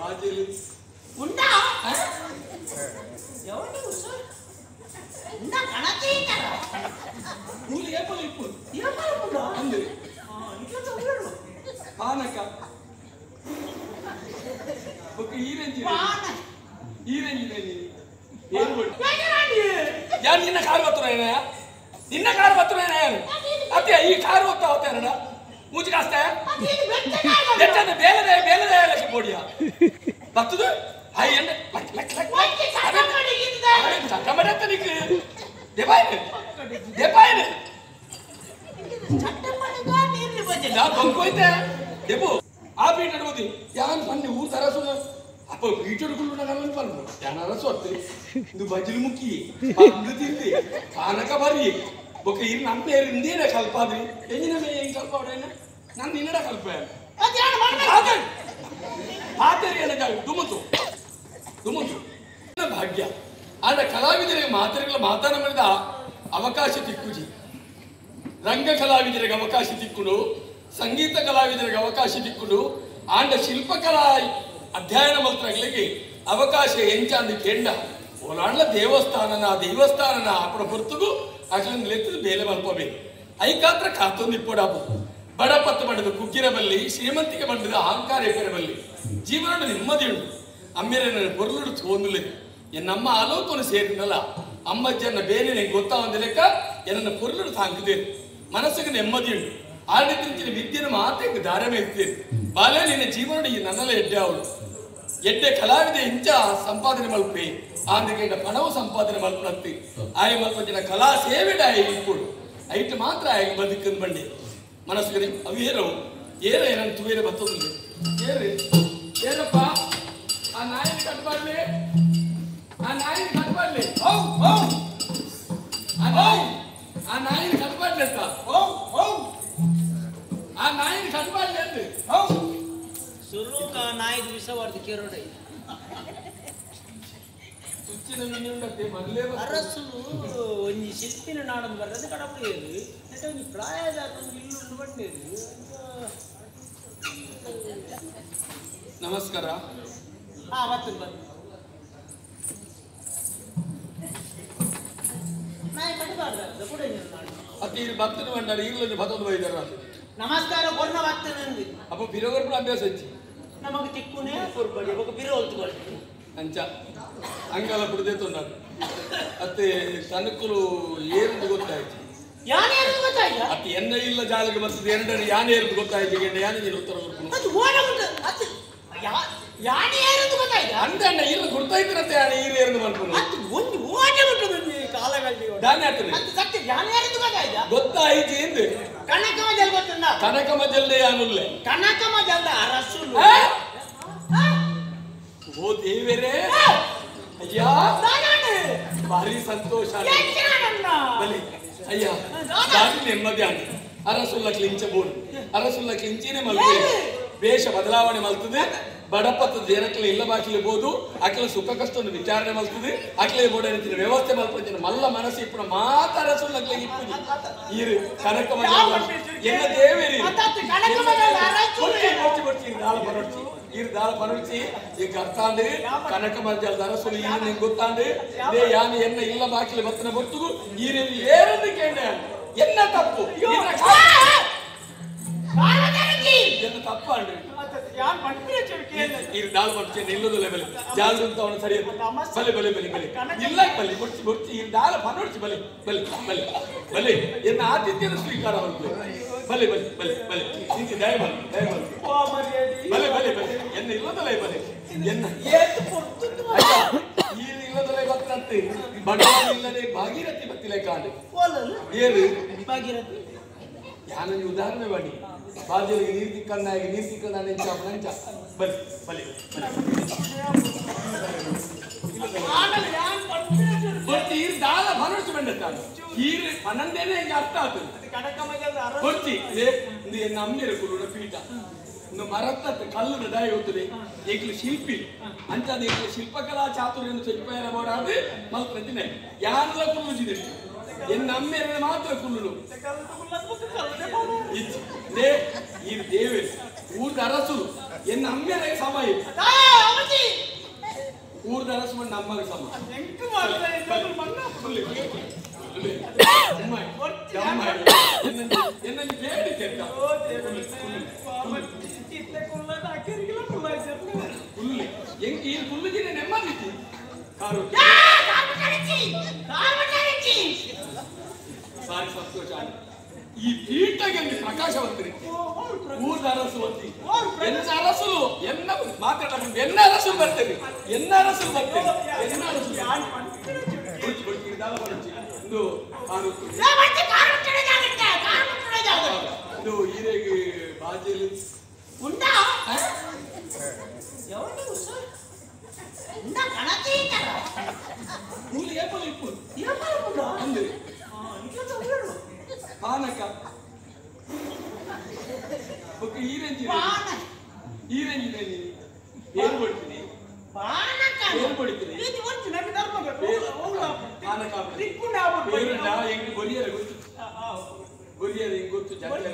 బాజీలు ఉందా ఎవరు ఉందా కనతీయరా నువ్వు ఏపలు ఇప్పుడు ఏమనుకుంటా అంది ఇట్లా చదివాడు పానక ఒక ఈ రేంజ్ ఏం ಯಾರು ನಿನ್ನ ಕಾರು ಬರ್ತುರೇನ ನಿನ್ನ ಕಾರು ಬರ್ತುರೇನ ಅತ್ತೆ ಈ ಕಾರು ಹೋಗ್ತಾ ಹೋಗ್ತಾರಣ ಮೂಜಿ ಕಾಸ್ತೆ ಎತ್ತದ ಬೇಲದೆ ಬೇಲದೆ ಲಕ್ಷ ಬೋಡಿಯ ಬರ್ತದು ಹೈ ಎಂದ ಲಕ್ ಲಕ್ ಲಕ್ ಚಟ್ಟಮಡತ್ತ ನಿಕ್ ದೇಬಾಯಿನ ದೇಬಾಯಿನ ಚಟ್ಟಮಡಗ ನೀರ್ಲಿ ಬಜೆ ನಾ ಬಂಕೋಯ್ತೆ ದೇಬು ಆ ಬೀಟ್ ನಡೋದಿ ಯಾನ್ ಬನ್ನಿ ಊರ್ ತರಸುನ ಅಪ್ಪ ಬೀಟುಡುಗಳು ನಗಲ್ಲ ಪಲ್ಲು ಯಾನಾರ ಸೊತ್ತೆ ಇದು ಬಜಲು ಮುಕ್ಕಿ ಪಂದು ತಿಂದಿ ಪಾನಕ ಬರಿ ಬೊಕ ಇರ್ ನಮ್ಮ ಪೇರು ಇಂದೇನೆ ಕಲ್ಪಾದ್ರಿ ಎಂಜಿನ ಮೇ ಹೆಂಗ್ ಕಲ್ಪಾವ್ರೇನ ನಾನು ನಿನ್ನಡ ಕಲ್ಪೆ ಪಾತೇರಿ ಏನ ಜಾಗ ದುಮುತು ಭಾಗ್ಯ ಆದ್ರೆ ಕಲಾವಿದರಿಗೆ ಮಾತನಾಡಿದ ಅವಕಾಶ ತಿಕ್ಕುಜಿ ರಂಗ ಕಲಾವಿದರಿಗೆ ಅವಕಾಶ ತಿಕ್ಕುಡು ಸಂಗೀತ ಕಲಾವಿದರಿಗೆ ಅವಕಾಶ ತಿಕ್ಕುಡು ಆಂಡ ಶಿಲ್ಪಕಲಾ ಅಧ್ಯಯನ ಮಂತ್ರಗಳಿಗೆ ಅವಕಾಶ ಎಂಚಾಂದು ಕೆಂಡ ಓಲಾಂಡ್ಲ ದೇವಸ್ಥಾನನ ಅಪ್ಪಡ ಹೊರತುಗು ಅಕ್ಲಿಂದ ಲೆತ್ತದು ಬೇಲೆ ಮಲ್ಪಬೇಕು ಐಕಾತ್ರ ಕಾತೊಂದು ಇಪ್ಪಡಾಬು ಬಡಪತ್ತು ಬಡದು ಕುಕ್ಕಿರ ಬಲ್ಲಿ ಶ್ರೀಮಂತಿಗೆ ಬಂಡದ ಅಹಂಕಾರ ಎಪ್ಪರ ಬಲ್ಲಿ ಜೀವನ ನೆಮ್ಮದಿ ಉಂಟು ಅಮ್ಮೆರ பொருளுடு தோணுல என் அம்மா ஆலோசனை சேருந்தಲ್ಲ ಅಮ್ಮ ಜನ ಬೇರೆ ನನಗೆ ಗೊತ್ತಾವಂದ ಲೆಕ್ಕ ನನ್ನ பொருளுடு தாங்குது ಮನಸ್ಸಿಗೆ ನೆಮ್ಮದಿ ಉಂಟು ಆಡಿದ್ರಿಂಚಿನ ವಿದ್ಯೆನ ಮಾತೆಗೆ ದಾರಮೇ ಇರ್ತೇನೆ ಬಾಲೆ ನಿನ್ನ ಜೀವನ ಈ ನನ್ನಲ್ಲ ಎಡ್ಡೆ ಅವಳು ಎಡ್ಡೆ ಕಲಾವಿದ ಇಂಚ ಸಂಪಾದನೆ ಮಲ್ಪೆ ಆಂದಿಗೆ ಪಣವು ಸಂಪಾದನೆ ಮಲ್ಪನತ್ತಿ ಆಯ ಮಲ್ಪ ಜನ ಕಲಾ ಸೇವೆಡ ಇಪ್ಪುಡು ಐಟ್ ಮಾತ್ರ ಆಗಿ ಬದುಕಂದು ಬಂಡೆ ಮನಸ್ಸಿಗೆ ಅವು ಏರ ಏನಂತ ತುವೇರ ಬರ್ತದಿಲ್ಲ ಏನಪ್ಪ ಆ ನಾಯಿನ ಕಟ್ಬಾರ್ಲಿ ಆ ನಾಯಿನ ಕಟ್ಬಾರ್ಲಿ ಅಂತ ಆ ನಾಯಿನ ಕಟ್ಬಾರ್ಲಿ ಅಂತ ಸುರುಕ ನಾಯಿದ ವಿಷವಾರ್ದು ಕೇರೋಡ ಸುಚ್ಚಿನ ಮಿನ್ನುಂಡತ್ತೆ ಮೊದಲೇ ಅರಸುಲು ಒಂಜಿ ಶಿಲ್ಪಿನ ನಾಡನ್ನು ಬರ್ತದೆ ಕಡಪಡಿಯದು ಒಂಜಿ ಪ್ರಾಯದ ಒಂದು ಇಲ್ಲು ಬಂಡೇದು ನಮಸ್ಕಾರ ಮತ್ತೆ ಬಂದು ನಾಯಿ ಕಟ್ಟಬಾರ್ದು ಕೂಡ ಅತಿ ಭಕ್ತರು ಬಂದಾರೆ ಈಗಲೂ ಭತ್ತೊಂದು ಬೈದಾರ ನಮಸ್ಕಾರ ಕೊಡ್ನ ಭಕ್ತನಂದು ಅಪ್ಪ ಬಿರೋಗರು ಅಭ್ಯಾಸ ಹಚ್ಚಿ ನಮಗೆ ತಿಕ್ಕುನೇ ಕೊಡ್ಬಾಡಿ ಒಬ್ಬ ಬಿರೋ ಹೊಲ್ತುಕೊಳ್ಳಿ ಅಂಚ ಅಂಗಲ ಬಿಡದೆ ತೊಂದಾರು ಅತ್ತೆ ತನಕಲು ಏರುದು ಗೊತ್ತಾಯ್ತು ಯಾನೇ ಗೊತ್ತಾಯ್ತ ಅತ್ತೆ ಎನ್ನ ಇಲ್ಲ ಜಾಲಕ್ಕೆ ಬರ್ತದೆ ಎರಡನೇ ಯಾನೇ ಏರುದು ಗೊತ್ತಾಯ್ತು ಯಾನೇ ನೀನು ಉತ್ತರ ಅದು ಓಡ ಉಂಟು ಅದು ಯಾನೇ ಏರುದು ಗೊತ್ತಾಯ್ತ ಅಂದಣ್ಣ ಇಲ್ಲ ಗೊತ್ತಾಯ್ತಿರತ್ತೆ ಯಾನೇ ಈರು ಏರುದು ಮಾಡ್ಕೊಂಡು ಅದು ಒಂದು ಓಡ ಉಂಟು ಬಂದು ಕಾಲಗಳಲ್ಲಿ ದಾನೆ ಆಗ್ತದೆ ಅದು ಸತ್ಯ ಯಾನೇ ಏರುದು ಗೊತ್ತಾಯ್ತ ಗೊತ್ತಾಯ್ತು ಎಂದು ಕನಕಮಜಲ್ ಗೊತ್ತುಂಡ ಕನಕಮಜಲ್ದೆ ಯಾನುಲ್ಲೆ ಕನಕಮಜಲ್ದ ಅರಸುಲು ಓ ದೇವರೇ ಅಯ್ಯ ಭಾರಿ ಸಂತೋಷ ಬಲಿ ಅಯ್ಯ ದಾರಿ ನೆಮ್ಮದಿ ಆಂಟ ಅರಸುಲ್ಲ ಕ್ಲಿಂಚಬೋಡು ಅರಸುಲ್ಲ ಕ್ಲಿಂಚಿನೇ ಮಲ್ತದೆ ವೇಷ ಬದಲಾವಣೆ ಮಲ್ತದೆ ಬಡಪತ್ತ ಜನಕ್ಲೆ ಇಲ್ಲ ಬಾಕಿಲಿರ್ಬೋದು ಅಕ್ಲ ಸುಖ ಕಷ್ಟವನ್ನು ವಿಚಾರಣೆ ಮಲ್ತದೆ ಅಕ್ಲೆ ಬೋಡ ವ್ಯವಸ್ಥೆ ಮಲ್ಪಂಚಿನ ಮಲ್ಲ ಮನಸ್ಸು ಇಪ್ಪು ಮಾತ ಅರಸುಲ್ಲ ಅಕ್ಲೆ ಇಪ್ಪು ಈರು ಕನಕಮಜಲ್ ಎನ್ನ ದೇವೇರಿ ಕೊಡ್ಚಿ ದಾಳ ಬರೋಡ್ಚಿ ಈರು ದಾಳ ಬರೋಡ್ಚಿ ಈಗ ಅರ್ಥಾಂಡು ಕನಕಮಜಲ್ ಅರಸುಲು ಈರು ನಿಂಗೆ ಗೊತ್ತಾಂಡು ದೇ ಯಾನು ಎನ್ನ ಇಲ್ಲ ಬಾಕಿಲಿ ಬತ್ತನ ಬರ್ತುಗು ಈರು ಏರನ್ನು ಕೇಂದ್ರ ಎನ್ನ ತಪ್ಪು ಎನ್ನ ತಪ್ಪ ಅಂಡ್ರಿ ಇದು ದಾಲ್ ಮಾಡ್ತೇ ನಿಲ್ಲೋದು ಲೆವೆಲ್ ಜಾಲ್ ಅಂತ ಅವನು ಸರಿ ಬಲೆ ಇಲ್ಲ ಬಲಿ ಮುಡ್ಚಿ ಇದು ದಾಲ್ ಪನೋಡ್ಚಿ ಬಲಿ ಎನ್ನ ಆತಿಥ್ಯದ ಸ್ವೀಕಾರ ಹೊರತು ಬಲೆ ನಿಂಗೆ ದಯ ಬಲೆ ಎನ್ನ ಇಲ್ಲದಲ್ಲ ಬಲೆ ಎನ್ನ ಈ ಇಲ್ಲದಲ್ಲ ಬತ್ತಂತೆ ಬಡವ ಇಲ್ಲದೆ ಭಾಗೀರಥಿ ಬತ್ತಿಲೆ ಕಾಲು ಏರು ಭಾಗೀರಥಿ ಯಾನ ಉದಾಹರಣೆ ಮಾಡಿ ಬಾಜಲಿಗೆ ನೀರು ತಿಕ್ಕನ್ನಾಗಿ ನೀರು ತಿಕ್ಕನ್ನ ನಂಚ ಬಲಿ ಈರು ದಾಳ ಭರೋಸೆ ಬಂಡತ್ತಾನು ಈರು ಪನ್ನಂದೇನೆ ಹಿಂಗೆ ಅರ್ಥ ಆಗ್ತದೆ ಕೊಡ್ತಿ ಎನ್ನ ಅಮ್ಮಿರ ಕುರುಡ ಪೀಠ ಒಂದು ಮರತ್ತ ಕಲ್ಲುನ ದಯ ಹೋಗ್ತದೆ ಏಕಲು ಶಿಲ್ಪಿ ಅಂಚಾದ ಏಕಲು ಶಿಲ್ಪಕಲಾ ಚಾತುರ್ಯವನ್ನು ಸ್ವಲ್ಪ ಬೋಡಾದ್ರೆ ಮಲ್ಪನೆ ಯಾನೆಲ್ಲ ಕುಲ್ಲುಜಿದೆ ಎನ್ನ ಅಮ್ಮೆರ ಮಾತ್ರ ಕುಲ್ಲು ಈ ದೇವೆ ಊಟ ಅರಸು ಎನ್ನ ಅಮ್ಮೆರ ಸಮಯ ಊರ್ದ ಅರಸು ಮಣ್ಣು ಅಮ್ಮಗೆ ಸಮ ಎಂಟು ಮಾಡ್ತಾ ಇದ್ದಾರೆ ಮಣ್ಣ என்னன்னு கேட்டு கேட்கா புல்லு எங்க ಈ புல்லுகின ನೆಮ್ಮದಿತಿ ಕಾರು ಸಾರಿ ಸಂತೋಷ ಈ ಪೀಠಗಂಗೆ ಪ್ರಕಾಶವಂತರಿ ಊರ್ದ ಅರಸು ಒತ್ತಿ ಎನ್ನ ಅರಸು ಎನ್ನ ಮಾತಾಡಬೇಕು ಎನ್ನ ಅರಸು ಬರ್ತೇವೆ ಎನ್ನ ಅರಸು ಬರ್ತೇವೆ ಎನ್ನ ಅರಸು ಕೊಡ್ತೀನಿ ದಾಳ ಬರುತ್ತಿ ಇದು ಕಾರು ಇದು ಈರೆಗೆ ಬಾಜೆಲು ಉಂಡಾ ఎవరు సార్ ఉండా కనతీతర పూలు ఏపలు ఇప్పు ఏపలు ఉండా ఉంది ఇట్లా చదివాడు పానక ఒక ఈరెంజి పాన ఈరెంజి నేను పేరు పడుతుంది పానక పేరు పడుతుంది ఇది వచ్చి నాకు ధర్మగా పానక దిక్కునా పేరు నా ఎంగి గొరియర ಗೊತ್ತು గొరియర ఎంగి ಗೊತ್ತು ಜಗಲ್ಲ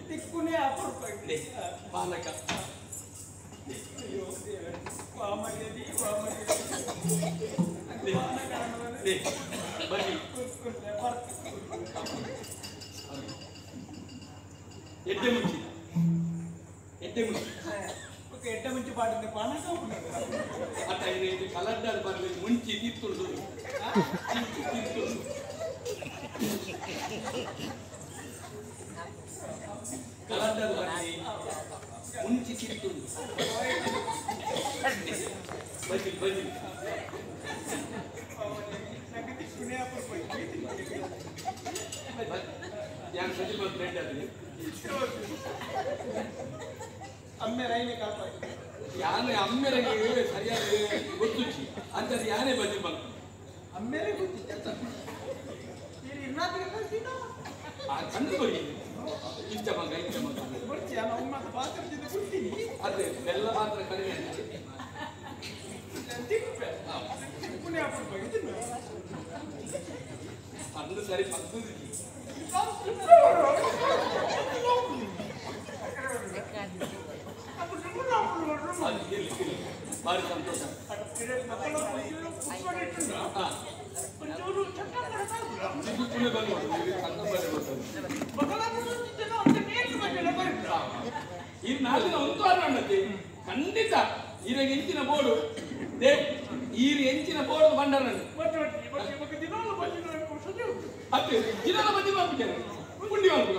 ತಿಕ್ಕುನೇ ಅಪರೂಪಕ್ಕೆ ಪಾನಕ ಬನ್ನಿ ಎಡ್ಡೆ ಮುಂಚಿ ಎಡ್ಡೆ ಮುಂಚಿ ಪಾಡಿದ್ದೆ ಪಾನಕ ಅತ್ತ ಇದು ಕಲಡ್ಡಾದ ಬರಲಿ ಮುಂಚಿ ತಿತ್ತುಂಡು ಕಲಡ್ಡಾದ ಬರಲಿ ಮುಂಚಿ ತಿತ್ತುಂಡು ಬನ್ನಿ ಯಾಕೆ ಸತಿ ಬಂದು ಬ್ರೆಡ್ ಆದ್ರೆ ಅಮ್ಮೆ ರೈನೆ ಕಾಪ ಯಾನೆ ಅಮ್ಮೆರೆಗೆ ಸರಿಯಾಗಿ ಗೊತ್ತುಚ್ಚಿ ಅಂತದ್ದು ಯಾನೇ ಬಂದಿ ಬಂತು ಅಮ್ಮೆರೆ ಗೊತ್ತಿತ್ತ ಆ ಕಣ್ಣು ಬರೀ ಇಷ್ಟ ಮಗ ಬರ್ತೀಯ ನಾವು ಮಾತ್ರ ಪಾತ್ರಿಸಿದ ಕೊಡ್ತೀನಿ ಅದೇ ಬೆಲ್ಲ ಮಾತ್ರ ಕಡಿಮೆ ತಿಕ್ಕುನೇ ಅಪರೂಪಕ್ಕೆ ಅದು ಸರಿ ಪಕ್ಕದ ಭಾರಿ ಸಂತೋಷ ಈ ನಾಳಿನ ಒಂದು ಅನ್ನತ್ತೆ ಖಂಡಿತ ಈರೆಗೆ ಎಂಚಿನ ಬೋರ್ಡು ಈರು ಎಂಚಿನ ಬೋರ್ಡು ಬಂಡರನ್ನು ಅತ್ತೆ ದಿನದ ಬದಿ ಮಾಡ್ಬಿಟ್ಟೆ ಪುಂಡಿ ಮಾಡ್ಬಿಡ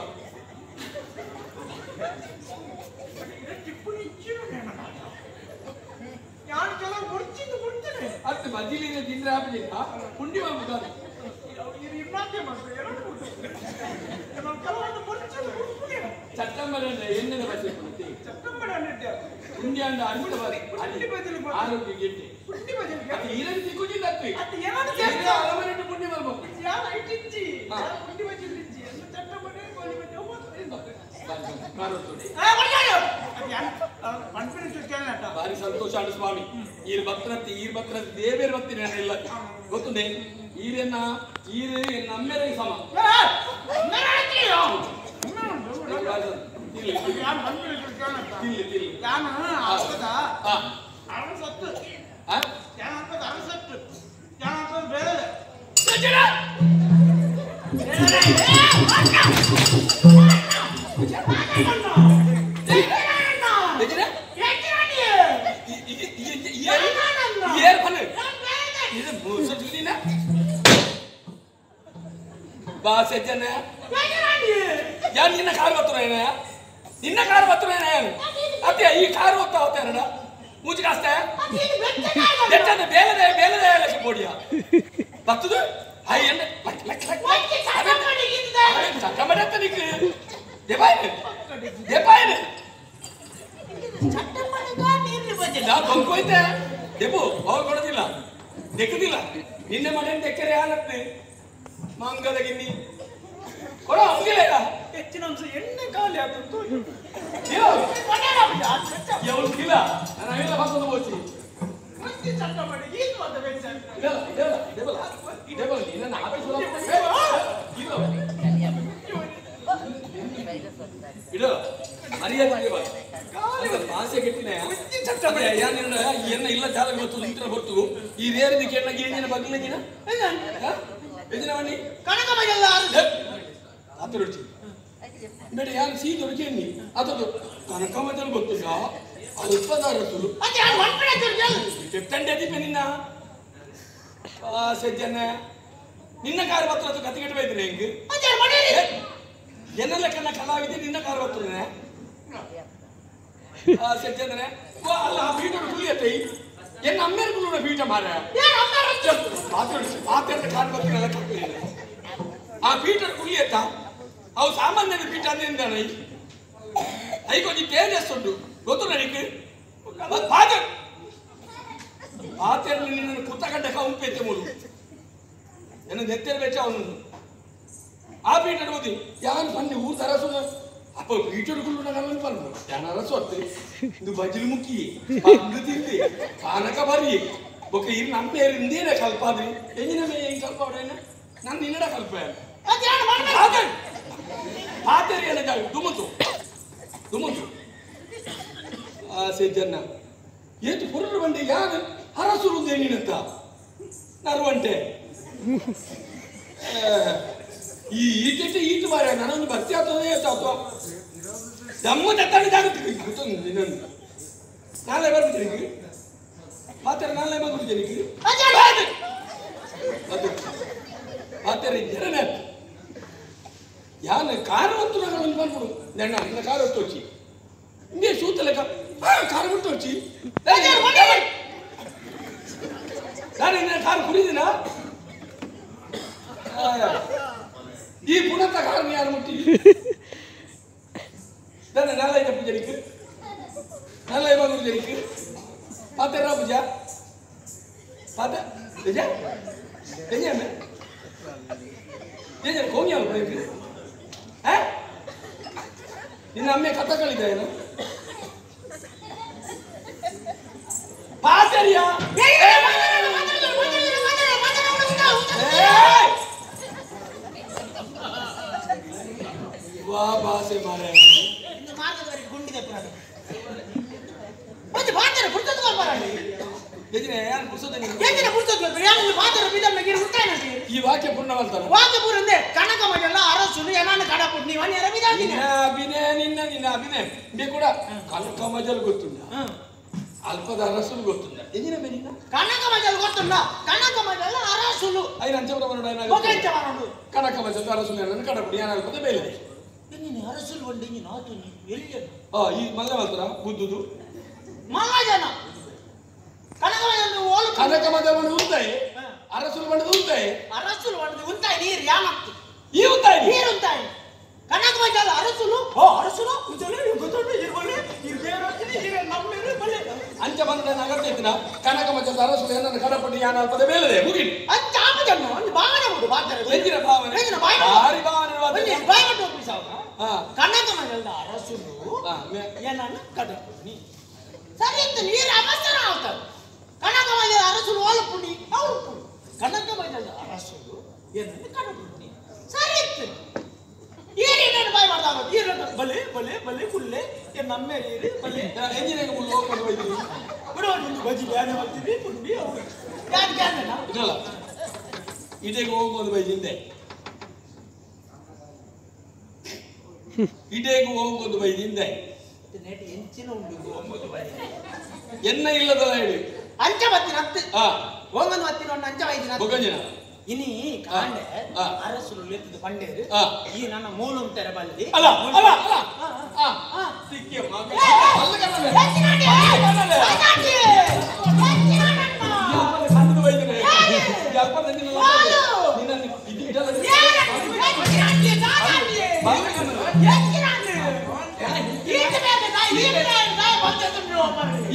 ಅತ್ತೆ ಬದಿಲಿನ ತಿಂದ್ರೆ ಹಾಕಿಲ್ಲ ಪುಂಡಿ ಮಾಡ್ಬಿಟ್ಟ ಸೆಪ್ಟೆಂಬರ್ ಎಣ್ಣೆದ ಬಸ್ ಪುಂಡಿ ಅಂಡ ಅರ್ಥ ಆರೋಗ್ಯ ಗೆಡ್ಡೆ ಅದು ಈರಂತಿ ಕುಜಿದತ್ತು ಅಲಮರೆಟ್ಟು ಪುಂಡಿ ಮಾಡ್ಬೇಕು ಭಾರಿ ಸಂತೋಷ ಅಡು ಸ್ವಾಮಿ ಈರ್ ಭಕ್ತರ ದೇವೇರ್ ಭಕ್ತಿ ಇಲ್ಲ ಗೊತ್ತದೆ ಈರೆನ್ನ ಈರು ನಮ್ಮೆರೆಗೆ ಸಮ ಯಾರು ನಿನ್ನ ಕಾರು ಬರ್ತುರ ನಿನ್ನ ಕಾರು ಬರ್ತುರ ಅತ್ತೆ ಈ ಕಾರು ಹೋಗ್ತಾ ಹೋಗ್ತಾರ ಮೂಜಿ ಕಾಸ್ತ ಬೇಲದೆ ಬೇಲದೆ ಲಕ್ಷ ಕೋಡಿಯ ಬರ್ತದು ಹೈ ಎಂದ ಚಟ್ಟಮಡತ್ತ ನಿಕ್ಕೆ ದೇಪಾಯನೆ ನಾ ಬಂಕೋಯ್ತೆ ದೇಪು ಅವ್ರು ಕೊಡೋದಿಲ್ಲ ದೆಕ್ಕದಿಲ್ಲ ನಿನ್ನೆ ಮನೆ ದೆಕ್ಕರೆ ಹಾಲತ್ತೆ ಮಂಗದ ಗಿನ್ನಿ ಕೊಡ ಹಂಗಿಲ್ಲ ಹೆಚ್ಚಿನ ಅಂಶ ಎಣ್ಣೆ ಖಾಲಿ ಆಗುತ್ತೋ ఎవరు కిలా నా ఐల భాషలో వచ్చి మంచి చట్టబడి ఈ వద్ద వెంచర్ డబల్ నిన్న నా ఆఫీసులో ఇదో ಮರ್ಯಾದೆ ಭಾಷೆ ಕೆಟ್ಟಿನ ಏನ ಇಲ್ಲ ಜಾಲ ಗೊತ್ತು ಇಂತ್ರ ಗೊತ್ತು ಈ ರೇರಿದ ಕೇಳಾಗ ಏನೇನ ಬಗ್ಲಿನ ಎದಿನವನಿ ಕನಕಮಯ್ಯಲ್ಲ ಆತ ರುಚಿ ಬೇಡ ಯಾರು ಸೀ ದೊರಕೇನಿ ಅದದು ಕನಕಮಯ್ಯದಲ್ಲಿ ಗೊತ್ತಿಲ್ಲ ಅಲ್ಪದ ರಸಲು ಕೆಟ್ಟಂಡೆ ನಿನ್ನ ಸಜ್ಜನ ನಿನ್ನ ಕಾರು ಬತ್ರ ಅದು ಕತ್ತಿಗೆಟ್ಟು ಬೈದ್ರೆ ಹೆಂಗೆ ಎನ್ನೆಲ್ಲ ಕನ್ನ ಕಲಾವಿದೆ ನಿನ್ನ ಕಾರು ಬರ್ತದೆ ಸಜ್ಜಂದ್ರೆ ಅಲ್ಲ ಬೀಟ ಕುಳಿಯತ್ತೆ ಎನ್ನ ಅಮ್ಮೇರು ಕುಳಿಯ ಬೀಟ ಮಾರ ಮಾತಾಡಿದ ಕಾರು ಬರ್ತೀನಲ್ಲ ಆ ಬೀಟರ್ ಕುಳಿಯತ್ತ ಅವು ಸಾಮಾನ್ಯದ ಬೀಟ ಅಂದೇಂದಾನ ಐಕೊಂಚ ತೇಜಸ್ಸುಂಟು ಗೊತ್ತು ನನಗೆ ಪಾತ್ರೆ ನಿನ್ನ ಕುತ್ತಗಡ್ಡ ಕಂಪೈತೆ ಮೂರು ಎನ್ನ ನೆತ್ತೆರ ಬೆಚ್ಚ ಅವನು ಆ ಬೀಟ ಓದಿ ಯಾನ್ ಬನ್ನಿ ಊರು ತರಸು ಅಪ್ಪ ಬೀಟಡ್ಕೊಂಡು ನಾನು ಬಂದು ಯಾನ ರಸೊತ್ತೆ ಇದು ಬಜಲು ಮುಕ್ಕಿ ಬಂದು ತಿಂದಿ ಕಾನಕ ಬರಿ ಬೊಕ್ಕ ಇಲ್ಲಿ ನಮ್ಮ ಇಂದೇನೆ ಕಲ್ಪಾದ್ರಿ ಎಂಜಿನ ಮೇ ಹೆಂಗ್ ಕಲ್ಪ ಅವ್ರೇನ ನಾನು ನಿನ್ನಡ ಕಲ್ಪ ಪಾತ್ರೆ ಏನ ದುಮುತು ದುಮುತು ಸೇಜನ್ನ ಏತು ಪುರರು ಬಂದೆ ಯಾರು ಹರಸುರುಂದೇ ನೀನಂತ ನರುವಂಟೆ ಈ ಈಟೆ ಈಟು ಮಾರ ನನಗೆ ಭಕ್ತಿ ಆಗ್ತದೆ ಅಥವಾ ದಮ್ಮ ತತ್ತಾಡಿದಾಗುತ್ತೆ ಇನ್ನೊಂದು ನಾಳೆ ಬರ್ಬಿಟ್ಟಿರಿ ಮಾತಾಡ ನಾಳೆ ಬಂದ್ಬಿಟ್ಟಿದ್ದೀನಿ ಮಾತಾಡಿ ಜನ ಯಾನ ಕಾರು ಹೊತ್ತು ನಾನು ಬಂದ್ಬಿಡು ನನ್ನ ಕಾರು ಹೊತ್ತು వచ్చి ಹಿಂಗೆ ಸೂತಲೆಕ್ಕ ಕಾರು ಹೊತ್ತು వచ్చి ನಾನು ಇನ್ನ ಕಾರು ಕುಡಿದಿನ ಈ ಪುಣತ ಕಾರಣ ಯಾರು ಮುಟ್ಟಿ ನನ್ನ ನಾಳೆ ಪೂಜನಿக்கு ನಾಳೆ ಪೂಜನಿக்கு ಪಾತೆರಾ ಪೂಜಾ ಪಾತ ನಿಜ ನಿಜಮೇ ನಿಜ ಕೋನಿಯಾ ಬೈಕ್ ಹಾ ನಿನ್ನ ಅಮ್ಮೆ ಕಥೆ ಕಲಿತಾಯೇನು ಪಾತೆರಿಯಾ ವಾ ಭಾಷೆ ಮಾರೆ ಮಾರ್ಗದವರೆಗೆ ಗುಂಡಿದೆ ಪುರಾಣ ಮತ್ತೆ ಬಾಂತರ ಪುರ್ತದ ಬರ್ಬಾರಲಿ ಎದಿನೆ ಯಾರು ಪುಸ್ತಕ ಏನಿನ ಪುರ್ತದ ಬರ್ಬಾರ ಯಾರು ಬಾಂತರ ಬಿದನ್ನ ಗಿರ ಹುಟ್ಟಾನಂತೆ ಈ ವಾಕ್ಯ ಪೂರ್ಣವಲ್ತಾರ ವಾಕ್ಯ ಪೂರ್ಣಂದೆ ಕನಕಮಯ್ಯಲ್ಲ ಅರಸುನು ಏನಾನ ಕಡಪುಟ್ ನೀವ ನೇರ ಬಿದಾದಿನ ನಿನ್ನ ಅಭಿನಯ ಬೇ ಕೂಡ ಕನಕಮಯ್ಯಲ್ ಗೊತ್ತುಂಡ ಅಲ್ಪದ ಅರಸುಲು ಗೊತ್ತುಂಡ ಎದಿನ ಬೇನಿನ ಕನಕಮಯ್ಯಲ್ ಗೊತ್ತುಂಡ ಕನಕಮಯ್ಯಲ್ಲ ಅರಸುಲು ಐನ ಅಂಚವರವನ ಒಗಂಚವರನು ಕನಕಮಯ್ಯದ ಅರಸುಲು ಏನನ್ನು ಕಡಪುಡಿ ಏನಾಗ್ತದೆ ಬೇಲೆ ನೀನು ಅರಸುಲು ಒಂಡಿ ನೀನು ಆತು ನೀ ಎಲ್ಲಿಯನು ಈ ಮಲ್ಲ ಮಾತ್ರ ಬುದ್ಧುದು ಮಹಾಜನ ಕನಕಮಯ್ಯಲ್ಲ ಓಲು ಕನಕಮಯ್ಯವನ್ನು ಉಂತಾಯಿ ಅರಸುಲು ಬಂಡದು ಉಂತಾಯಿ ಅರಸುಲು ಬಂಡದು ಉಂತಾಯಿ ನೀರು ಯಾಮತ್ತು ಈ ಉಂತಾಯಿ ನೀರು ಉಂತಾಯಿ ಕನಕಮಯ್ಯಲ್ಲ ಅರಸುಲು ಅರಸುಲು ಉಂತಲೆ ಗೊತ್ತೊಂಡು ಇರ್ಬಲೆ ಇರ್ಬೇರೋಚಿನಿ ಈಗ ನಮ್ಮೇಲೆ ಬಲೆ ಅಂಚ ಬಂದ ಅಗತ್ಯ ಇತ್ತಿನ ಕನಕಮಯ್ಯದ ಅರಸುಲು ಏನನ್ನು ಕಡಪುಡಿ ಏನಾಗ್ತದೆ ಬೇಲದೆ ಮುಗಿಲಿ ಅಂಚ ಆಮಜನ್ನು ಒಂದು ಭಾವನೆ ಉಂಟು ಬಾಂತರ ಎಂದಿನ ಭಾವನೆ ಎಂದಿನ ಭಾವನೆ ಭಾರಿ ಭಾವನೆ ಬಾಯ್ಮಟ್ಟು ಒಪ್ಪಿಸಾವ ಕನಕಮಯ್ಯಲ್ಲ ಅರಸುಲು ಏನನ್ನು ಕಡಪುಡಿ ಸರಿ ಇತ್ತು ನೀರು ಅವಸರ ಆಗ್ತದೆ ಕನಕಮಯ್ಯದ ಅರಸುಲು ಓಲಪುಡಿ ಅವರು ಕನಕಮಯ್ಯದ ಅರಸುಲು ಏನನ್ನು ಕಡಪುಡಿ ಸರಿ ಇತ್ತು ಏನೇನು ಬಾಯ್ ಮಾಡ್ದಾಗ ಈರನ್ನು ಬಲೆ ಬಲೆ ಬಲೆ ಕುಲ್ಲೆ ನಮ್ಮೇ ಏರಿ ಬಲೆ ಎಂಜಿನಿಯರ್ ಹೋಗ್ಕೊಂಡು ಹೋಯ್ತೀವಿ ಬಿಡು ಒಂದು ಬಜಿ ಬ್ಯಾನೆ ಮಾಡ್ತೀವಿ ಪುಂಡಿ ಅವರು ಯಾರು ಗ್ಯಾನ ಇದಲ್ಲ ಇದಕ್ಕೆ ಹೋಗೋದು ಬೈ ಹಿಂದೆ ಇದಕ್ಕೆ ಹೋಗೋದು ಬೈ ಹಿಂದೆ ನೆಟ್ ಎಂಚಿನ ಉಂಟು ಒಂಬತ್ತು ಬೈ ಎನ್ನ ಇಲ್ಲದಲ್ಲ ಹೇಳಿ ಅಂಚ ಬತ್ತಿನ ಹತ್ತು ಹೋಗಂದು ಬತ್ತಿನ ಒಂದು ಅಂಚ ವೈದಿನ ಬೊಗಂಜಿನ ಇನಿ ಕಾಂಡೆ ಅರಸುಲು ಲೆತ್ತದ ಪಂಡೇರು ಈ ನನ್ನ ಮೂಲ ಉಂಟರ ಬಲ್ಲಿ ಅಲ್ಲ ಅಲ್ಲ ಅಲ್ಲ ಸಿಕ್ಕಿಯ ಮಗ ಅಲ್ಲ ಕನ್ನಡ ಕಂಡು ಬೈದಿನ ಯಾಪ ನಂದಿನ ನಿನ್ನ ಇದಲ್ಲ ಬಲ್ಲ ಕನ್ನಡ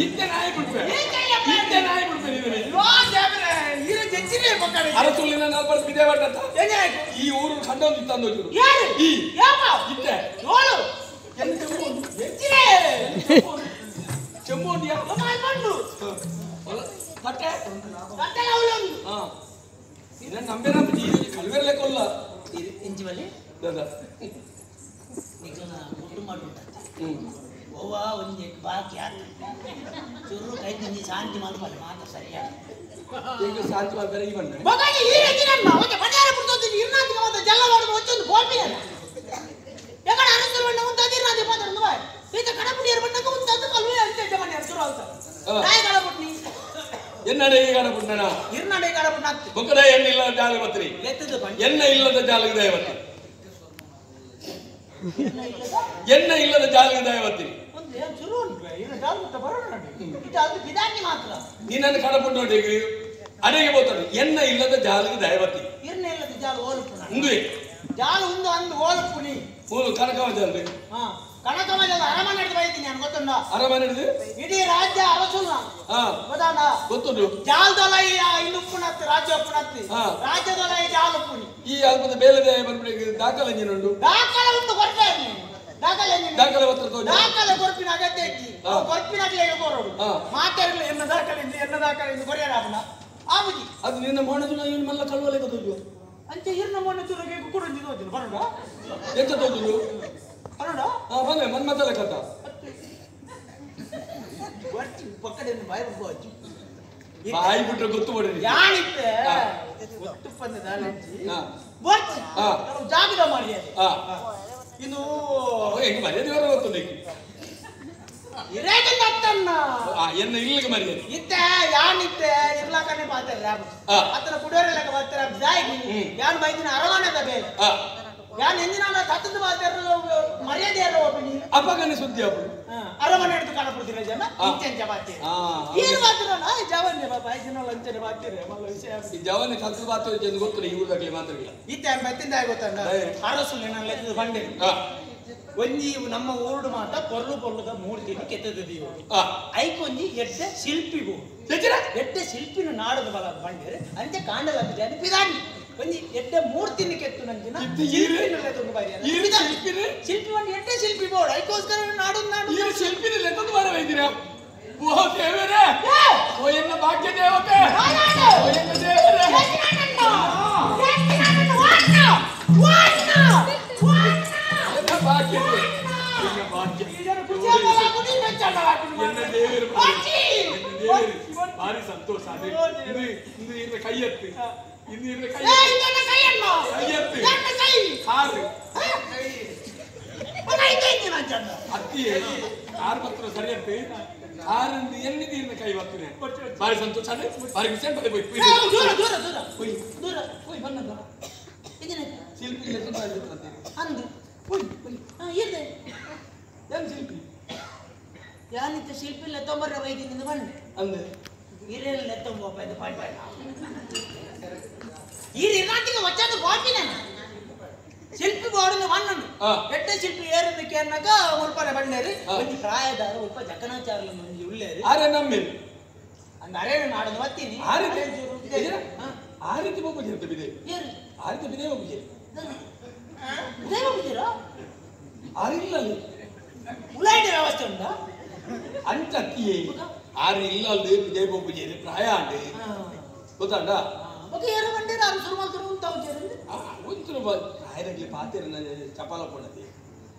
ಇತ್ತೆ ನಾಯಿ ಬಿಡ್ಬೆ ಅರಸುಲಿನ ನಾಲ್ಕು ಬಿದೆ ಬಡ್ಡತ್ತ ಈ ಊರು ಕಂಡೊಂದು ತಂದೋದ್ರು ಈ ಇತ್ತೆ ಚೆಂಬೋಂಡಿಯ ಕಟ್ಟೆ ಇದನ್ನ ನಂಬೇನ ಕಲ್ವೇರ್ಲೆ ಕೊಲ್ಲ ಎಂಜಿ ಬಲ್ಲಿ ದಾದಾ ಈಗ ಒಟ್ಟು ಮಾಡ್ಬಿಟ್ಟ ಓವ ಒಂಜಿ ಬಾಕಿ ಆತು ಚುರು ಕೈ ತಂದಿ ಶಾಂತಿ ಮಲ್ಪಲ್ಲ ಮಾತ್ರ ಸರಿಯಾಗಿ ಈಗ ಶಾಂತಿ ಮಾಡ್ತಾರೆ ಈ ಬಣ್ಣ ಮಗನಿಗೆ ಈ ರೀತಿ ನನ್ನ ಒಂಜಿ ಬಜಾರ ಬಿಡ್ತೋದು ಇರ್ನಾಂತಿ ಮಾತ ಜಲ್ಲ ಮಾಡೋದು ಒಚ್ಚೊಂದು ಬೋಲ್ಪಿಯಲ್ಲ ಎಗಡ ಅರಸರ ಬಣ್ಣ ಉಂತಾದಿ ಇರ್ನಾಂತಿ ಮಾತಾಡೋದು ಬಾಯ್ ಈತ ಕಡಪುಡಿಯರ ಬಣ್ಣಕ್ಕೆ ಉಂತಾದು ಕಲ್ವಿ ಅಂತೆ ಮನೆ ಶುರು ಆಯ್ತು ನಾಯಿ ಕಡಪುಟ್ನಿ ಎನ್ನಡೆ ಈ ಕಡಪುಟ್ಟಣ ಇರ್ನಾಡೆ ಕಡಪುಟ್ನಾಕ್ತಿ ಬೊಕ್ಕದ ಎಣ್ಣಿಲ್ಲದ ಜಾಲ ಬತ್ರಿ ಎತ್ತದ ಬಣ್ಣ ಎಣ್ಣ ಇಲ್ಲದ ಜಾಲಗಿದೆ ಇವತ್ತು ಎಣ್ಣ ಇಲ್ಲದ ಜಾಲಗಿದೆ ಇವತ್ತು ಒಂದು ಏನು ಶುರು ಉಂಟು ಇನ್ನು ಜಾಲ ಬರೋಣ ಇದು ಅದು ಬಿದಾಕಿ ಮಾತ್ರ ನೀನನ್ನು ಕಡಪುಟ್ಟು ನೋಡಿ ಅಡೆಗೆ ಬೋತಾడు ಎಣ್ಣ ಇಲ್ಲದ ಜಾಲಗೆ ದಯವತಿ ಇರ್ನ ಇಲ್ಲದ ಜಾಲ ಓಲುಪುನ ಮುಂದೆ ಜಾಲ ಉಂದು ಅಂದು ಓಲುಪುನಿ ಮೂಲು ಕನಕವ ಜಾಲ ಹಾ ಕನಕಮಜದ ಅರಮನೆ ಹಿಡಿದು ಬೈತೀನಿ ನಾನು ಗೊತ್ತುಂಡ ಅರಮನೆ ಹಿಡಿದು ಇಡೀ ರಾಜ್ಯ ಅರಸುನ ಹಾ ಗೊತ್ತಾಡ ಗೊತ್ತುಂಟು ಜಾಲದೊಲೈ ಇನ್ನುಪ್ಪುನತ್ತಿ ರಾಜ್ಯ ಉಪ್ಪುನತ್ತಿ ಹಾ. ರಾಜ್ಯದೊಲೈ ಜಾಲ ಉಪ್ಪುನಿ ಈ ಅಲ್ಪದ ಬೇಲದೆ ಬಂದ್ಬಿಡಿ ದಾಖಲೆ ನೀನುಂಡು ದಾಖಲೆ ಉಂಟು ಕೊಡ್ತಾ ದಾಖಲೆ ದಾಖಲೆ ಪತ್ರ ತೋಜು ದಾಖಲೆ ಕೊರ್ಪಿನ ಅಗತ್ಯ ಇತ್ತು ಹಾ. ಕೊರ್ಪಿನಾಗ್ಲೇ ಕೊರೋಡು ಹಾ. ಮಾತಾಡಲಿ ಎನ್ನ ದಾಖಲೆ ಇಂದು ಕೊರಿಯರಾಪನ ಆಬುಜಿ ಅದು ನಿನ್ನ ಮೋಣದ ಇವನು ಮಲ್ಲ ಕಳುವಲೆ ತೋಜು ಅಂಚೆ ಹಿರ್ನ ಮೊನ್ನೆ ಚೂರಿಗೆ ಕುಡುಂಜಿ ತೋಜಿನ ಬರೋಡ ಎಂತ ತೋಜು ಬರೋಡ ಬಂದೆ ಮನ್ಮತಲೆ ಕಥ ಬರ್ತಿ ಪಕ್ಕದಿಂದ ಬಾಯಿ ಬಜ್ಜಿ ಬಾಯಿ ಬಿಟ್ರೆ ಗೊತ್ತು ಬಿಡ್ರಿ ಯಾಣಿತ್ತೆ ಹಾ. ಒಟ್ಟು ಪಂದ ದಾಳಂಜಿ ಹಾ. ಬರ್ತಿ ಹಾ. ನಾವು ಜಾಗದ ಮಾಡಿ ಹಾ ಇದು ಹೆಂಗ್ ಮರ್ಯಾದೆ ಬರೋ ಗೊತ್ತು ನೀನು ಇರೇಜನ್ ಅತ್ತನ್ನ ಎನ್ನ ಇಲ್ಲಿಗೆ ಮರ್ಯಾದೆ ಇತ್ತೆ ಯಾಣಿತ್ತೆ ಇರ್ಲಾಕನೆ ಪಾತಾರೆ ಹಾ. ಅತ್ತನ ಕುಡಿಯೋರೆಲ್ಲ ಬರ್ತಾರೆ ಜಾಯಿಗಿ ಯಾನ್ ಬೈದಿನ ಅರವಾಣದ ಬೇರೆ ಯಾನ್ ಎಂದಿನ ತತ್ತದ ಮಾತಾಡ ಮರ್ಯಾದೆ ಯಾರೋ ಒಬ್ಬನಿ ಅಪ್ಪಗನೆ ಸುದ್ದಿ ಅಪ್ಪ ಅರಮನೆ ಹಿಡಿದು ಕಾಣಪಡ್ತೀರ ಜನ ಇಂಚೆಂಚ ಬಾತೀರಿ ಏನು ಮಾತ್ರ ಜವನ್ಯ ಬಾಬಾ ಜನ ಲಂಚನೆ ಬಾತೀರಿ ಮಲ್ಲ ವಿಷಯ ಈ ಜವನ ಕಲ್ತು ಬಾತು ಜನ ಗೊತ್ತಿಲ್ಲ ಈ ಊರದಾಗ್ಲಿ ಮಾತಾಡಿಲ್ಲ ಇತ್ತೆ ಬತ್ತಿಂದ ಗೊತ್ತಂಡ ಅರಸುಲೆ ನಾನು ಲೆಕ್ಕದ ಬಂಡೆ ಒಂಜಿ ನಮ್ಮ ಊರುಡು ಮಾತ ಪೊರ್ಲುದ ಮೂರ್ತಿನಿ ಕೆತ್ತದೀವು ಐಕೊಂಜಿ ಎಡ್ಡೆ ಶಿಲ್ಪಿಗೂ ಎಡ್ಡೆ ಶಿಲ್ಪಿನ ನಾಡದ ಬಲ ಬಂಡೇರೆ ಅಂತೆ ಕಾಂಡಲ ಜಾತಿ ಪಿದಾಡಿ ಒಂಜಿ ಎಡ್ಡೆ ಮೂರ್ತಿನಿ ಕೆತ್ತು ನಂಜಿನ ಶಿಲ್ಪಿ ಒಂದು ಎಡ್ಡೆ ಶಿಲ್ಪಿ ಬೋರ್ಡ್ ಐಕೋಸ್ಕರ ನಾಡು ಈ ಶಿಲ್ಪಿನ ಲೆಕ್ಕದ ಬಾರ ವೈದಿರಾ ಓ ದೇವರೇ ಓ ಎನ್ನ ಭಾಗ್ಯ ದೇವತೆ ಓ ಎನ್ನ ದೇವರೇ ಎನ್ನ ಭಾಗ್ಯ ಎನ್ನ ಭಾಗ್ಯ ಎನ್ನ ದೇವರು ಭಾರಿ ಸಂತೋಷ ಇದು ಇನ್ನ ಕೈ ಎತ್ತು ಇನ್ನು ಇನ್ನ ಕೈ ಎತ್ತು ಹಾರು ಅತ್ತಿಯೇ ಕಾರ್ ಮಾತ್ರ ಸರಿ ಅಂತ ಕಾರಿಂದ ಎಲ್ಲಿದೆ ಇನ್ನ ಕೈ ಬರ್ತನೆ ಭಾರಿ ಸಂತೋಷ ಭಾರಿ ವಿಷಯ ಪದೇ ಶಿಲ್ಪಿ ಅಂದು ಇದೆ ಏನ್ ಶಿಲ್ಪಿ ಯಾನಿತ್ತ ಶಿಲ್ಪಿ ಲೆತ್ತೊಂಬರ್ರ ವೈದ್ಯದಿಂದ ಬಂದೆ ಅಂದ್ರೆ ಹಿರಿಯರು ಲೆತ್ತೊಂಬ ಇದು ಪಾಯ್ ಪಾಯ್ ಹಿರಿಯ ನಾಟಿಗೆ ವಚ್ಚದು ಬಾಪಿನ ಶಿಲ್ಪಿ ಬೋರ್ಡ್ ಮಣ್ಣು ಎಟ್ಟೆ ಶಿಲ್ಪಿ ಏರದಕ್ಕೆ ಅನ್ನಕ ಉಲ್ಪನೆ ಬಂಡೇರಿ ಒಂದು ಪ್ರಾಯದಾರ ಉಲ್ಪ ಜಕನಾಚಾರ್ಯ ಮಂದಿ ಉಳ್ಳೇರಿ ಆರೆ ನಮ್ಮೆ ಅಂದ ಅರೇನು ನಾಡದು ಒತ್ತೀನಿ ಆ ರೀತಿ ಹೋಗ್ಬೋದು ಅಂತ ಬಿದೆ ಆ ರೀತಿ ಬಿದೆ ಹೋಗ್ಬೋದು ಇದೇ ಹೋಗ್ತೀರಾ ಆರಿಲ್ಲ ಅಲ್ಲಿ ಉಲಾಯ್ಡ ವ್ಯವಸ್ಥೆ ಉಂಟಾ ಅಂಚ ಅತ್ತಿಯೇ ಆರು ಇಲ್ಲ ಅಲ್ಲಿ ಬಿದೆ ಹೋಗ್ಬೋದು ಪ್ರಾಯ ಅಂಡೆ ಗೊತ್ತಾಂಡ ಓಕೆ ಏರ ಬಂಡೇರ ಆರು ಶುರು ಮಾಡ್ತಾರೆ ಅಂತ ಹೋಗ್ತೀರಿ ಒಂಚೂರು ಪ್ರಾಯದಾಗಲಿ ಪಾತಿರ ಚಪಾಲ ಕೊಡತ್ತೆ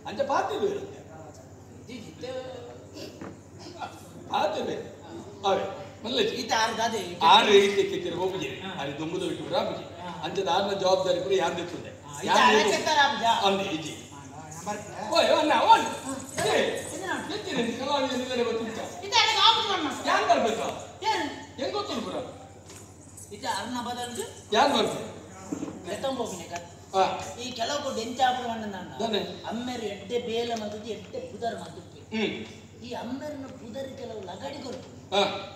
ಅಂಚ ಪಾತಿರು ಇರುತ್ತೆ ಪಾತಿರು ಅವೇ ಮಲ್ಲ ಈತ ಆರ್ದಾದೆ ಆರು ರೀತಿ ಕೆತ್ತಿರ ಹೋಗ್ಬೋದು ಅಲ್ಲಿ ದೊಂಬುದು ಬಿಟ್ಟು ರಾಬುಜಿ ಅಂಚದ ಆರ್ನ ಜವಾಬ್ದಾರಿ ಕೂಡ ಯಾರು ತೆತ್ತದೆ ಅಂದೆ ಇಜಿ ಓಯ್ ಅಣ್ಣ ಓನ್ ಎತ್ತಿನ ಕಲಾವಿದನಿಂದಲೇ ಗೊತ್ತಿದ್ದ ಯಾರು ಬರ್ಬೇಕು ಹೆಂಗ್ ಗೊತ್ತು ಪುರ ಇದು ಅರ್ನ ಬದಲು ಯಾರು ಬರ್ಬೇಕು ಈ ಕೆಲವು ಡೆಂಚಾಪುರವನ್ನು ನಾನು ಅಮ್ಮೆರು ಎಡ್ಡೆ ಬೇಲ ಮದ್ದು ಎಡ್ಡೆ ಪುದರ್ ಮದ್ದು ಈ ಅಮ್ಮೆರನ ಪುದರ್ ಕೆಲವು ಲಗಡಿ ಕೊಟ್ಟು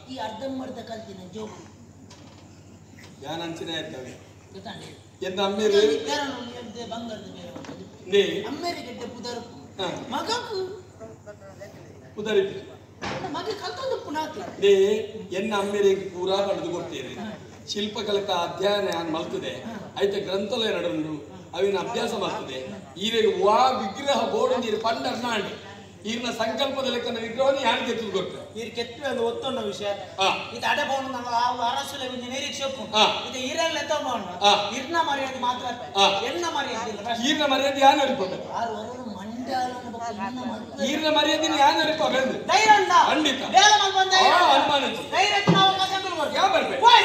ಈ ಅರ್ಧಂಬರ್ಧ ಕಲ್ತಿನ ಜೋಗು ಯಾನ್ ಅಂಚಿನ ಇರ್ತವೆ ಗೊತ್ತಾಂಡಿ ಎಂದ ಅಮ್ಮೇರು ಬಂಗಾರದ ನೇ ಅಮ್ಮೇರಿಗೆ ಎಡ್ಡೆ ಪುದರ್ ಮಗಕು ಪುದರಿ ಮಗೆ ಕಲ್ತೊಂದು ಪುನಃ ನೇ ಎನ್ನ ಅಮ್ಮೇರಿಗೆ ಪೂರಾ ಪಡೆದು ಕೊಡ್ತೀರಿ ಶಿಲ್ಪಕಲಕ ಅಧ್ಯಯನ ಮಲ್ತದೆ ಆಯ್ತು ಗ್ರಂಥಾಲಯ ನಡುಂಡು ಅವಿನ ಅಭ್ಯಾಸ ಮಾಡ್ತದೆ ಈರಿಗೆ ವಾ ವಿಗ್ರಹ ಬೋರ್ಡು ನೀರು ಪಂಡರ್ನಾಂಡಿ ಈರಿನ ಸಂಕಲ್ಪದ ಲೆಕ್ಕನ ವಿಗ್ರಹವನ್ನು ಯಾರು ಗೆದ್ದು ಕೊಟ್ಟು ಈರ್ ಕೆತ್ತು ಒಂದು ಒತ್ತೊಂಡ ವಿಷಯ ಇದು ಅಡೆ ಬೋನು ನಮ್ಮ ಅರಸುಲೆ ಒಂದು ನಿರೀಕ್ಷೆ ಇದು ಈರೆಲ್ಲ ಎತ್ತೋಣ ಇರ್ನ ಮರ್ಯಾದೆ ಮಾತ್ರ ಎನ್ನ ಮರ್ಯಾದೆ ಈರಿನ ಮರ್ಯಾದೆ ಯಾರು ಹೇಳ್ಕೊಬೇಕು ಆರು ಮಣ್ಣು ಈರಿನ ಮರ್ಯಾದಿನ ಯಾರು ಅರಿಪ ಧೈರ್ಯ ಉಂಟಾ ಖಂಡಿತ ಬೇಲ ಮಲ್ಬಂದ ಅನುಮಾನಿಸಿ ಧೈರ್ಯ ಅವಕಾಶ ಯಾವ ಬರ್ಬೇಕು ಹೋಯ್